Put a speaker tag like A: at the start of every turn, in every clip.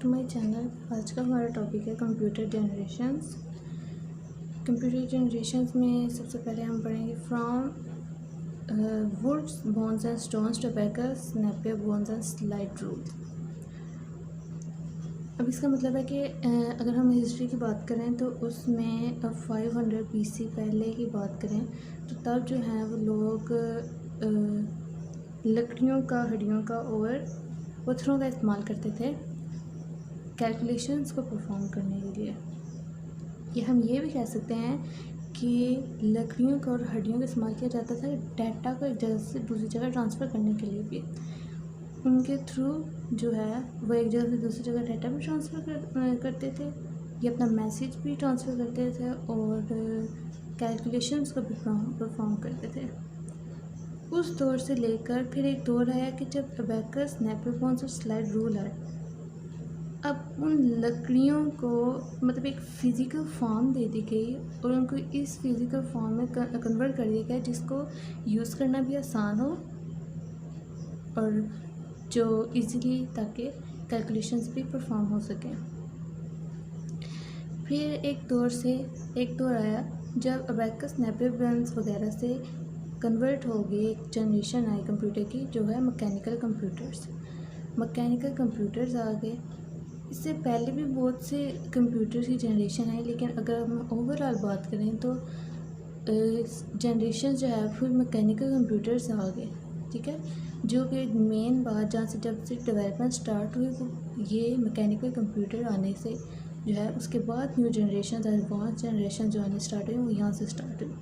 A: To my channel. आज का हमारा टॉपिक है कंप्यूटर जनरेशंस। कंप्यूटर जनरेशंस में सबसे पहले हम पढ़ेंगे from woods bones and stones to abacus Napier bones and slide rule. अब इसका मतलब है कि अगर हम हिस्ट्री की बात करें तो उसमें 500 BC पहले की बात करें तो तब जो है वो लोग लकड़ियों का, हड्डियों का और पत्थरों का इस्तेमाल करते थे कैलकुलेशंस को परफॉर्म करने के लिए। या हम ये भी कह सकते हैं कि लकड़ियों का और हड्डियों का इस्तेमाल किया जाता था डाटा को एक जगह से दूसरी जगह ट्रांसफ़र करने के लिए भी। उनके थ्रू जो है वो एक जगह से दूसरी जगह डाटा भी ट्रांसफ़र करते थे, ये अपना मैसेज भी ट्रांसफ़र करते थे और कैलकुलेशंस को भी परफॉर्म करते थे। उस दौर से लेकर फिर एक दौर आया कि जब अबेकस, नेपियर बोन्स और स्लाइड रूल आए। अब उन लकड़ियों को मतलब एक फ़िज़िकल फॉर्म दे दी गई और उनको इस फिज़िकल फॉर्म में कन्वर्ट कर दिया गया जिसको यूज़ करना भी आसान हो और जो इजीली ताकि कैलकुलेशंस भी परफॉर्म हो सकें। फिर एक दौर आया जब अबेकस, नेपियर बोन्स वगैरह से कन्वर्ट हो गई, एक जनरेशन आई कंप्यूटर की जो है मैकेनिकल कंप्यूटर्स। मैकेनिकल कंप्यूटर्स आ गए। इससे पहले भी बहुत से कंप्यूटर्स की जनरेशन आई, लेकिन अगर हम ओवरऑल बात करें तो जनरेशन जो है फिर मैकेनिकल कंप्यूटर्स आ गए। ठीक है, जो कि मेन बात जहाँ से जब से डेवलपमेंट स्टार्ट हुई वो ये मैकेनिकल कंप्यूटर आने से जो है उसके बाद न्यू जनरेशन, एडवांस जनरेशन जो आने स्टार्ट हुई वो यहाँ से स्टार्ट हुई।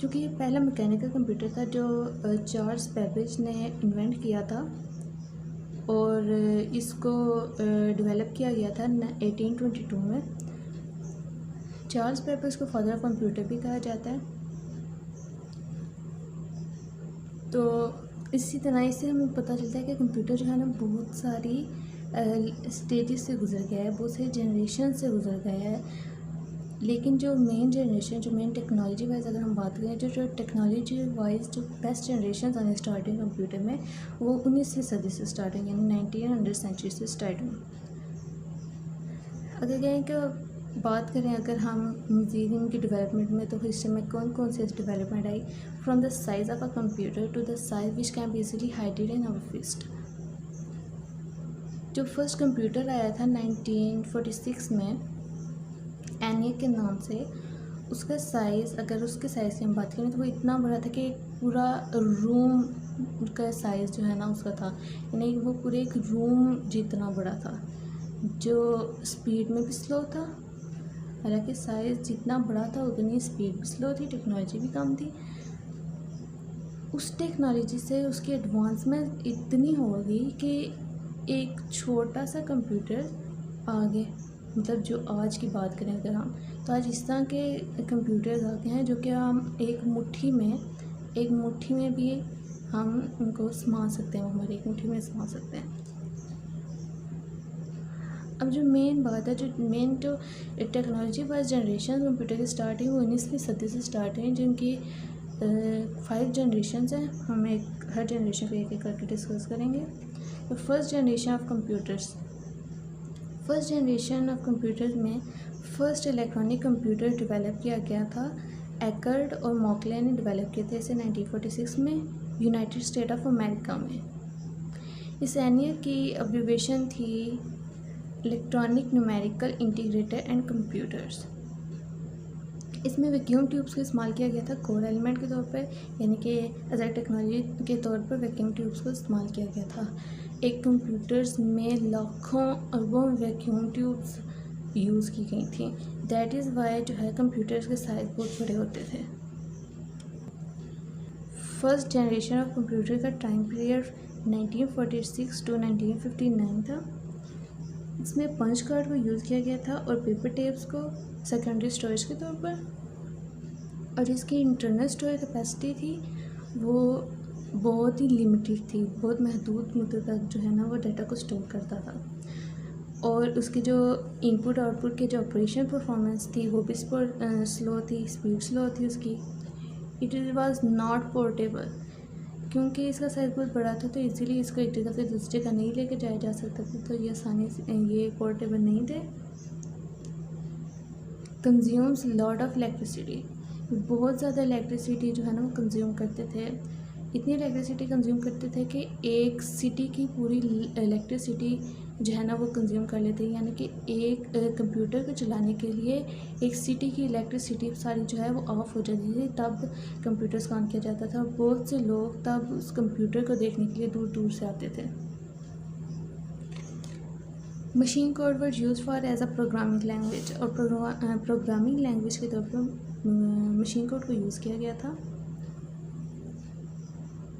A: क्योंकि ये पहला मैकेनिकल कंप्यूटर था जो चार्ल्स बेबेज ने इन्वेंट किया था और इसको डेवलप किया गया था 1822 में। चार्ल्स बेबेज को फादर ऑफ कंप्यूटर भी कहा जाता है। तो इसी तरह इससे हमें पता चलता है कि कंप्यूटर जो है ना बहुत सारी स्टेजेस से गुजर गया है, बहुत सारी जनरेशन से गुजर गया है। लेकिन जो मेन जनरेशन, जो मेन टेक्नोलॉजी वाइज अगर हम बात करें, जो टेक्नोलॉजी वाइज जो बेस्ट जनरेशन आने स्टार्ट हुई कंप्यूटर में वो 19वीं सदी से स्टार्ट हुई, यानी 1900 सेंचुरी से स्टार्ट हुई। अगर कहें कि बात करें अगर हम मज़ीद इनकी डेवलपमेंट में तो हिस्ट्री में कौन कौन सी डेवलपमेंट आई, from the size of a computer to the size which can be easily hided in our fist. जो फर्स्ट कंप्यूटर आया था 1946 में एनिक के नाम से, उसका साइज़, अगर उसके साइज़ की हम बात करें तो वो इतना बड़ा था कि एक पूरा रूम का साइज़ जो है ना उसका था, यानी वो पूरे एक रूम जितना बड़ा था, जो स्पीड में भी स्लो था। हालांकि साइज़ जितना बड़ा था उतनी स्पीड भी स्लो थी, टेक्नोलॉजी भी कम थी। उस टेक्नोलॉजी से उसकी एडवांसमेंट इतनी हो गई कि एक छोटा सा कंप्यूटर आगे, मतलब जो आज की बात करें अगर हम, तो आज इस तरह के कंप्यूटर्स आ गए हैं जो कि हम एक मुट्ठी में भी हम उनको समा सकते हैं, हमारे एक मुट्ठी में समा सकते हैं। अब जो मेन बात है, जो टेक्नोलॉजी वाइज जनरेशन कंप्यूटर की स्टार्ट हुई वो 19वीं सदी से स्टार्ट हुई, जिनकी 5 जनरेशन हैं। हम हर जनरेशन को एक एक करके डिस्कस करेंगे। तो फर्स्ट जनरेशन ऑफ कंप्यूटर्स में फर्स्ट इलेक्ट्रॉनिक कंप्यूटर डेवलप किया गया था। एकर्ड और मॉकले ने डेवलप किए थे इसे 1946 में यूनाइटेड स्टेट ऑफ अमेरिका में। इस एनियर की अब्रीविएशन थी electronic numerical integrator and computers. इसमें वैक्यूम ट्यूब्स का इस्तेमाल किया गया था कोर एलिमेंट के तौर पर, यानी कि एज ए टेक्नोलॉजी के तौर पर वैक्यूम ट्यूब्स को इस्तेमाल किया गया था। एक कंप्यूटर्स में लाखों अरबों वैक्यूम ट्यूब्स यूज़ की गई थी। दैट इज़ वाई जो है कंप्यूटर्स के साइज़ बहुत बड़े होते थे। फर्स्ट जनरेशन ऑफ कंप्यूटर का टाइम पीरियड 1946 टू 1959 था। इसमें पंच कार्ड को यूज़ किया गया था और पेपर टेप्स को सेकेंडरी स्टोरेज के तौर पर, और इसकी इंटरनल स्टोरेज कैपेसिटी थी वो बहुत ही लिमिटेड थी, बहुत महदूद मुद्दत तक जो है ना वो डाटा को स्टोर करता था। और उसकी जो इनपुट आउटपुट के जो ऑपरेशन परफॉर्मेंस थी वो भी स्लो थी, स्पीड स्लो थी उसकी। It was not portable. क्योंकि इसका साइज़ बहुत बड़ा था तो इजीली इसको एक जगह से दूसरी जगह नहीं लेके जाया जा सकता था, तो ये आसानी से ये पोर्टेबल नहीं थे। कंज्यूम्स लॉट ऑफ इलेक्ट्रिसिटी, बहुत ज़्यादा इलेक्ट्रिसिटी जो है ना वो कंज्यूम करते थे। इतनी इलेक्ट्रिसिटी कंज्यूम करते थे कि एक सिटी की पूरी इलेक्ट्रिसिटी जो है ना वो कंज्यूम कर लेते हैं, यानी कि एक कंप्यूटर को चलाने के लिए एक सिटी की इलेक्ट्रिसिटी सारी जो है वो ऑफ हो जाती थी, तब कंप्यूटर्स काम किया जाता था। बहुत से लोग तब उस कंप्यूटर को देखने के लिए दूर दूर से आते थे। Machine code were use for as a programming language, और प्रोग्रामिंग लैंग्वेज के तौर पर मशीन कोड को यूज़ किया गया था।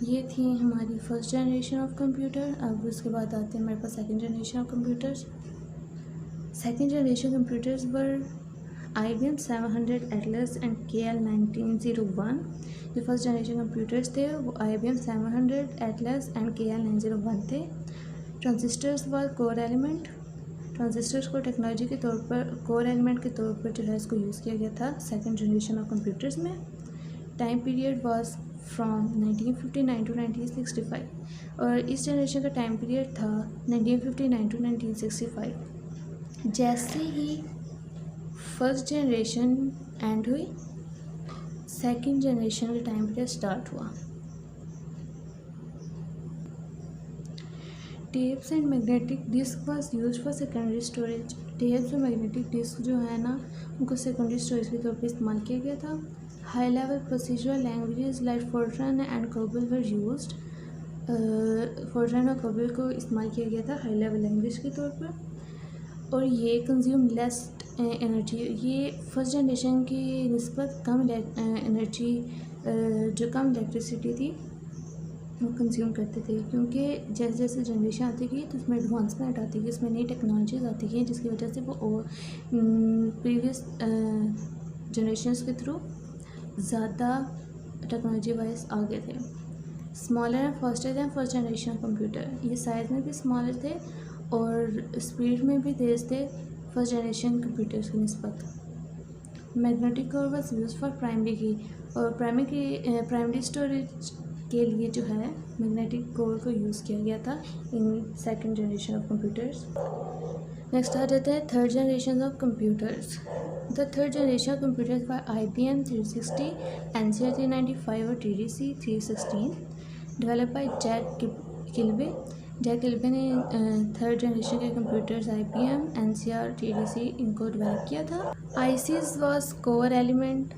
A: ये थी हमारी फर्स्ट जनरेशन ऑफ कंप्यूटर। अब उसके बाद आते हैं हमारे पास second generation of computers. Second generation computers were IBM 700 Atlas and KL 1901। जो फर्स्ट जनरेशन कंप्यूटर्स थे वो IBM 700 एटलस एंड KL 901 थे। ट्रांजिस्टर्स व कोर एलिमेंट, ट्रांजिस्टर्स को टेक्नोलॉजी के तौर पर कोर एलिमेंट के तौर पर जो है इसको यूज़ किया गया था सेकंड जनरेशन ऑफ कंप्यूटर्स में। Time period was from 1959 to 1965, और इस जनरेशन का टाइम पीरियड था 1959 टू 1965। जैसे ही फर्स्ट जनरेशन एंड हुई, सेकंड जनरेशन का टाइम पीरियड स्टार्ट हुआ। Tapes and magnetic disk was used for secondary storage. Tapes और मैग्नेटिक डिस्क जो है ना उनको सेकेंडरी स्टोरेज के तौर पर इस्तेमाल किया गया था। High level procedural languages like Fortran and COBOL were used. Fortran और कोबल को इस्तेमाल किया गया था हाई लेवल लैंग्वेज के तौर पर, और ये कंज्यूम लेस एनर्जी, ये फर्स्ट जनरेशन की निस्बत कम एनर्जी जो कम इलेक्ट्रिसिटी थी वो कंज्यूम करते थे, क्योंकि जैसे जैसे जनरेशन आती गई तो उसमें एडवांसमेंट आती गई, उसमें नई टेक्नोलॉजीज आती गई, जिसकी वजह से वो प्रीवियस जनरेशन्स के थ्रू ज़्यादा टेक्नोलॉजी वाइज आगे थे। Smaller and faster than first generation computer, ये साइज़ में भी स्मॉलर थे और स्पीड में भी तेज़ थे फर्स्ट जनरेशन कंप्यूटर्स की निस्बत। Magnetic core was use for primary की, और प्राइमरी स्टोरेज के लिए जो है मैग्नेटिक कोर को यूज़ किया गया था in second generation of computers. Next आ जाता है third generation of computers. The third generation of computers for IBM 360, NCR 395 और TDC 316, develop by Jack Kilby. Jack Kilby ने थर्ड जनरेशन के कंप्यूटर्स IBM, NCR, TDC इनको develop किया था। ICs was core element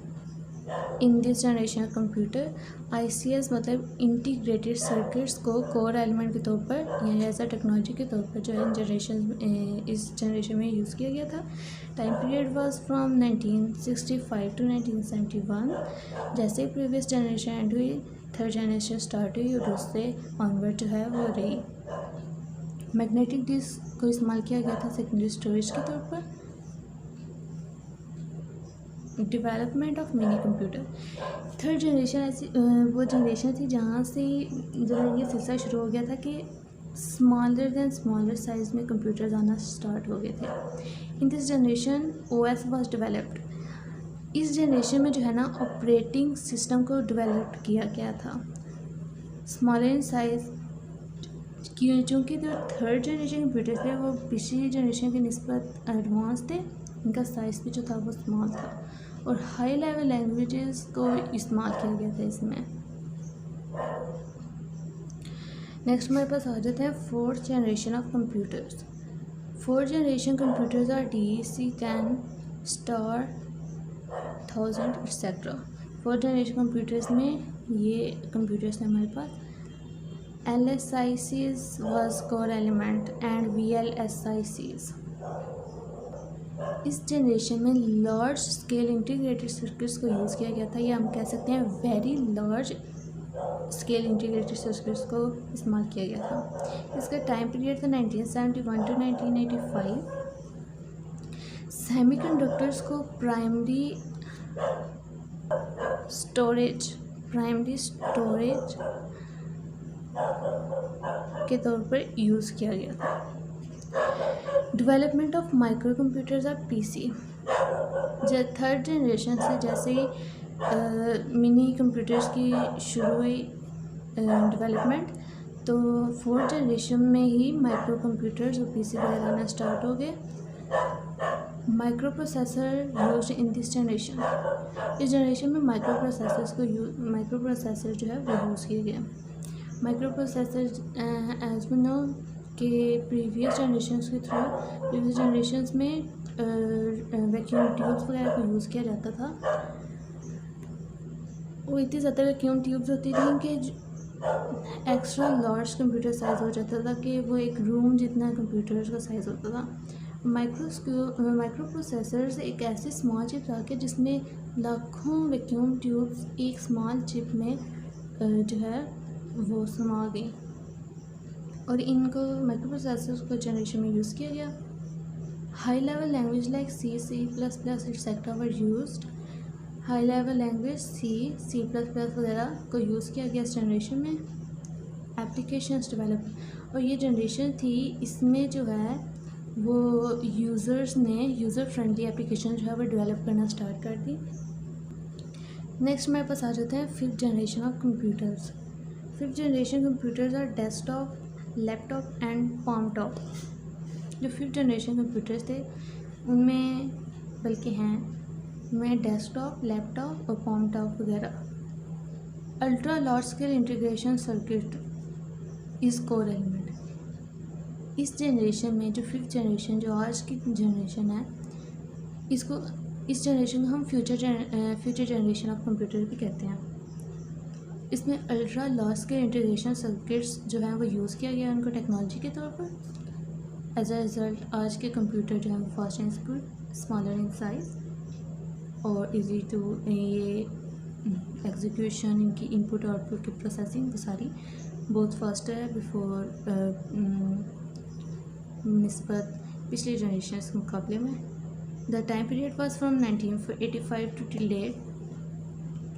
A: in this generation of computer. ICS मतलब integrated circuits को core element के तौर पर या एज अ टेक्नोलॉजी के तौर पर जो है इस जनरेशन में यूज़ किया गया था। Time period was from 1965 to 1971। जैसे प्रीवियस जनरेशन एंड हुई, थर्ड जनरेशन स्टार्ट हुई और उससे ऑनवर्ड जो है वो रही। मैग्नेटिक डिस्क को इस्तेमाल किया गया था सेकेंडरी स्टोरेज के तौर पर। Development of mini computer, third generation ऐसी वो जनरेशन थी जहाँ से जो है ये सिलसिला शुरू हो गया था कि स्मॉलर दैन स्मॉलर साइज़ में कंप्यूटर्स आना स्टार्ट हो गए थे। इन this generation OS was developed. इस जनरेशन में जो है ना ऑपरेटिंग सिस्टम को डेवलप किया गया था स्मॉलर इन साइज़, चूँकि जो थर्ड जनरेशन कंप्यूटर थे वो पिछली जनरेशन की निस्बत एडवांस थे, इनका साइज़ भी जो था वो स्मॉल था, और हाई लेवल लैंग्वेजेस को इस्तेमाल किया गया था इसमें। नेक्स्ट हमारे पास आ जाते हैं fourth generation of computers. Fourth generation computers are DEC 10, star 1000 etcetera. Fourth generation computers में ये कंप्यूटर्स हैं हमारे पास। LSICs was core element and VLSICs। इस जनरेशन में लार्ज स्केल इंटीग्रेटेड सर्किट्स को यूज़ किया गया था, या हम कह सकते हैं very large scale integrated circuits को इस्तेमाल किया गया था। इसका टाइम पीरियड था 1971 टू 1985। सेमीकंडक्टर्स को प्राइमरी स्टोरेज के तौर पर यूज़ किया गया था। डेवलपमेंट ऑफ माइक्रो कंप्यूटर्स और PC, जब थर्ड जनरेशन से जैसे ही मिनी कंप्यूटर्स की शुरू हुई डेवलपमेंट, तो 4th जनरेशन में ही माइक्रो कंप्यूटर्स और पीसी वगैरह आना स्टार्ट हो गए। Microprocessor use in this generation, इस जनरेशन में माइक्रो प्रोसेसर जो है वो यूज़ किया गया। Microprocessor as we know कि प्रीवियस जनरेशन्स में वैक्यूम ट्यूब्स वगैरह को यूज़ किया जाता था। वो इतनी ज़्यादा वैक्यूम ट्यूब्स होती थी कि एक्स्ट्रा लार्ज कंप्यूटर साइज़ हो जाता था कि वो एक रूम जितना कंप्यूटर्स का साइज़ होता था। माइक्रो प्रोसेसर्स एक ऐसी स्मॉल चिप था कि जिसमें लाखों वैक्यूम ट्यूब्स एक स्मॉल चिप में जो है वो समा गई, और इनको माइक्रो प्रोसेसर्स को जनरेशन में यूज़ किया गया। High level language like C plus etcetera were used. High level language C plus वगैरह को यूज़ किया गया इस जनरेशन में। एप्लीकेशंस डेवलप, और ये जनरेशन थी इसमें जो है वो यूज़र्स ने यूज़र फ्रेंडली एप्लीकेशन जो है वो डेवलप करना स्टार्ट कर दी। नेक्स्ट हमारे पास आ जाते हैं 5th generation of computers. 5th generation computers are desktop, laptop and palm top. जो 5th जनरेशन कंप्यूटर्स थे उनमें बल्कि हैं उनमें डेस्कटॉप, लैपटॉप और palm टॉप वगैरह। Ultra large scale integration circuit is core element. इस जनरेशन में जो 5th जनरेशन जो आज की जनरेशन है, इस जनरेशन को हम फ्यूचर जनरेशन ऑफ कंप्यूटर भी कहते हैं। इसमें ultra large scale integration circuits जो हैं वो यूज़ किया गया उनको टेक्नोलॉजी के तौर पर। एज अ रिज़ल्ट आज के कंप्यूटर जो हैं वो fast and smaller in size और इजी टू ये एग्जीक्यूशन, इनकी इनपुट आउटपुट की प्रोसेसिंग वो सारी बहुत फास्ट है बिफोर निस्बत पिछले जनरेशन के मुकाबले में। The time period was from 1985 to till date.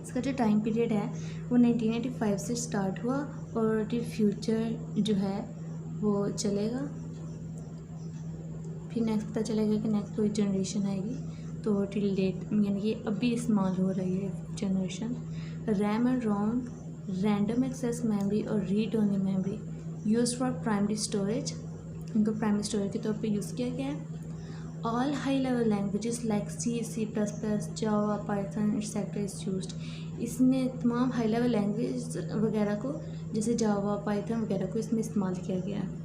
A: इसका जो टाइम पीरियड है वो 1985 से स्टार्ट हुआ और टिल फ्यूचर जो है वो चलेगा। फिर नेक्स्ट पता चलेगा कि नेक्स्ट कोई जनरेशन आएगी, तो टिल डेट यानी कि अभी इस्तेमाल हो रही है generation. RAM and ROM, random access memory और read only memory used for primary storage, इनको प्राइमरी स्टोरेज के तौर पे यूज़ किया गया है। All high level languages like C plus plus, Java, Python etcetera is used. इसमें तमाम हाई लेवल लैंग्वेज वगैरह को जैसे जावा, पाइथन वगैरह को इसमें इस्तेमाल किया गया है।